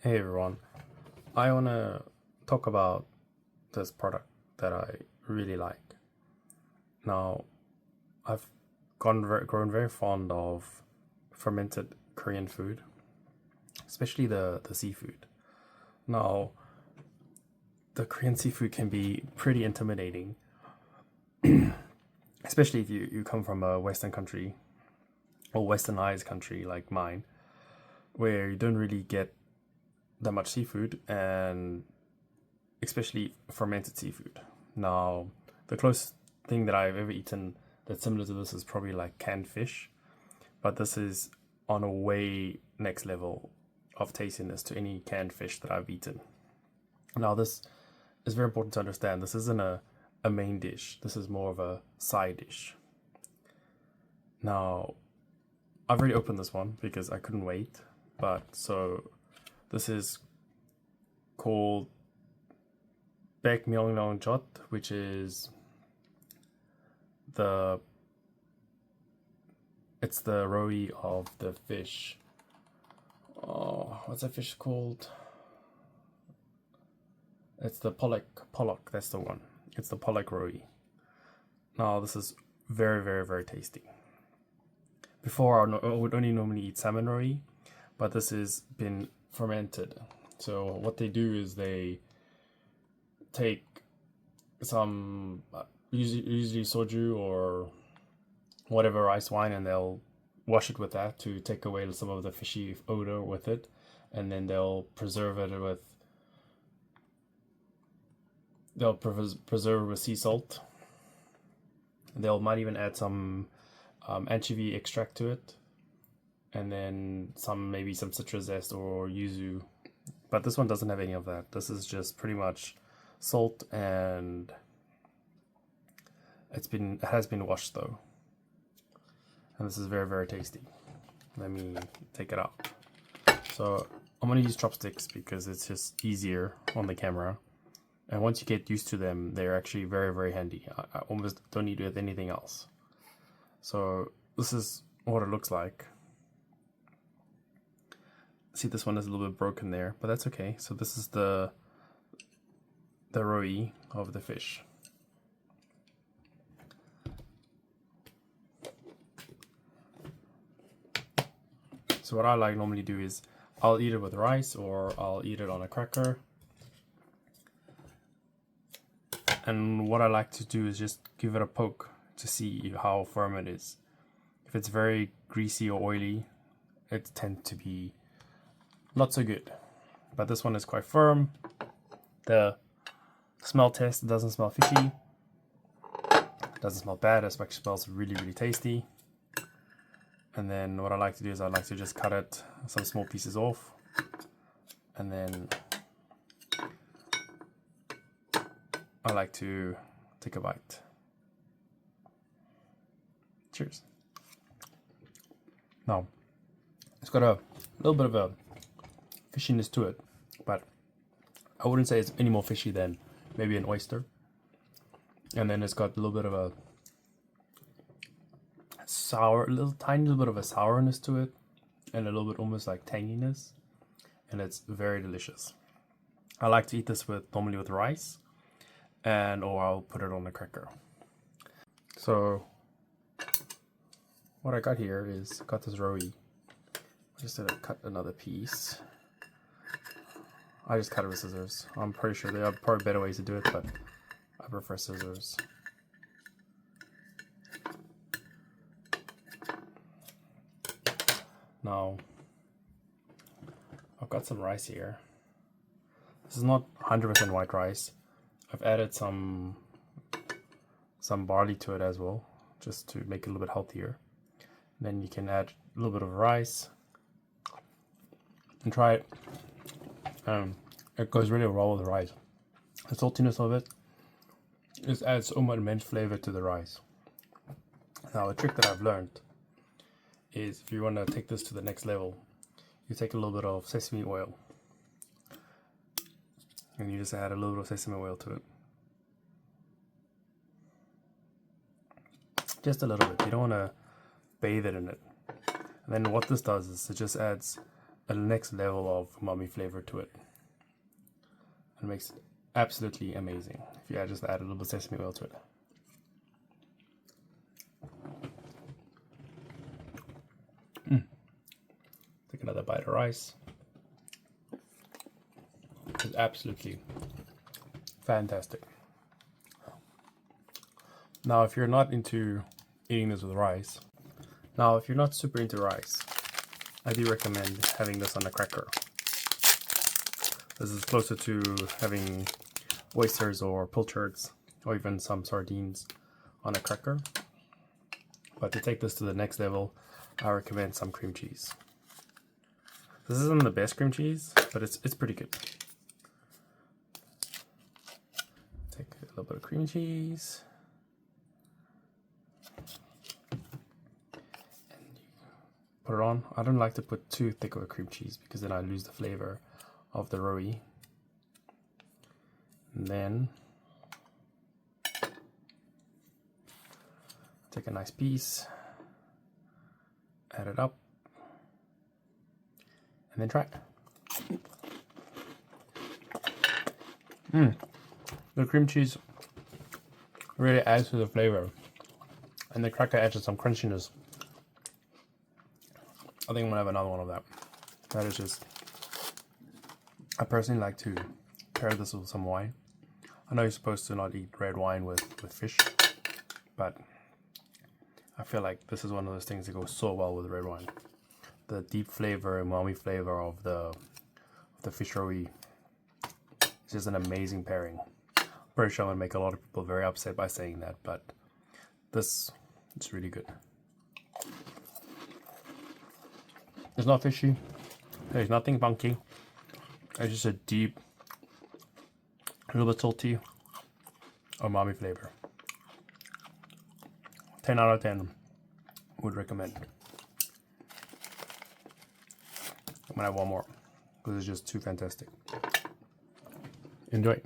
Hey everyone, I want to talk about this product that I really like. Now, I've grown very fond of fermented Korean food, especially the seafood. Now, the Korean seafood can be pretty intimidating, especially if you come from a Western country or westernized country like mine, where you don't really get that much seafood and especially fermented seafood. Now, the closest thing that I've ever eaten that's similar to this is probably like canned fish, but this is on a way next level of tastiness to any canned fish that I've eaten. Now, this is very important to understand. This isn't a main dish, this is more of a side dish. Now, I've already opened this one because I couldn't wait, but so this is called Baek Myeongnong Jot, which is the it's the roe of the fish. Oh, what's that fish called? It's the pollock. That's the one. It's the pollock roe. Now this is very tasty. Before I would only normally eat salmon roe, but this has been fermented. So what they do is they take some usually soju or whatever rice wine, and they'll wash it with that to take away some of the fishy odor with it, and then they'll preserve it with sea salt. They'll might even add some anchovy extract to it, and then maybe some citrus zest or yuzu. But this one doesn't have any of that. This is just pretty much salt, and it has been washed though. And this is very tasty. Let me take it out. So I'm gonna use chopsticks because it's just easier on the camera. And once you get used to them, they're actually very handy. I almost don't need to do anything else. So this is what it looks like. See, this one is a little bit broken there, but that's okay. So this is the roe of the fish. So what I normally do is I'll eat it with rice or I'll eat it on a cracker. And what I like to do is just give it a poke to see how firm it is. If it's very greasy or oily, it tends to be not so good. But this one is quite firm. The smell test, it doesn't smell fishy. It doesn't smell bad, it actually smells really tasty. And then what I like to do is I like to just cut it some small pieces off, and then I like to take a bite. Cheers. Now, it's got a little bit of a fishiness to it, but I wouldn't say it's any more fishy than maybe an oyster. And then it's got a little bit of a tiny little bit of a sourness to it, and a little bit almost like tanginess, and it's very delicious. I like to eat this normally with rice, or I'll put it on a cracker. So what I got here is got this roe. I'm just gonna cut another piece. I just cut it with scissors. I'm pretty sure there are probably better ways to do it, but I prefer scissors. Now, I've got some rice here. This is not 100% white rice. I've added some barley to it as well, just to make it a little bit healthier. Then you can add a little bit of rice and try it. It goes really well with the rice. The saltiness of it just adds so much immense flavor to the rice. Now, a trick that I've learned is if you want to take this to the next level, you take a little bit of sesame oil and you just add a little bit of sesame oil to it. Just a little bit. You don't want to bathe it in it. And then what this does is it just adds a next level of umami flavor to it. It makes it absolutely amazing if you just add a little bit of sesame oil to it. Take another bite of rice. It's absolutely fantastic. Now, if you're not into eating this with rice, if you're not super into rice, I do recommend having this on a cracker. This is closer to having oysters or pilchards or even some sardines on a cracker. But to take this to the next level, I recommend some cream cheese. This isn't the best cream cheese, but it's pretty good. Take a little bit of cream cheese. Put it on. I don't like to put too thick of a cream cheese because then I lose the flavor of the roe. And then take a nice piece, add it up, and then try it. The cream cheese really adds to the flavor, and the cracker adds some crunchiness. I think I'm gonna have another one of that. That is just, I personally like to pair this with some wine. I know you're supposed to not eat red wine with fish, but I feel like this is one of those things that goes so well with red wine. The deep flavor, umami flavor of the fish roe is just an amazing pairing. I'm pretty sure I'm gonna make a lot of people very upset by saying that, but this is really good. It's not fishy. There's nothing funky. It's just a deep, a little bit salty umami flavor. 10 out of 10 would recommend. I'm gonna have one more because it's just too fantastic. Enjoy.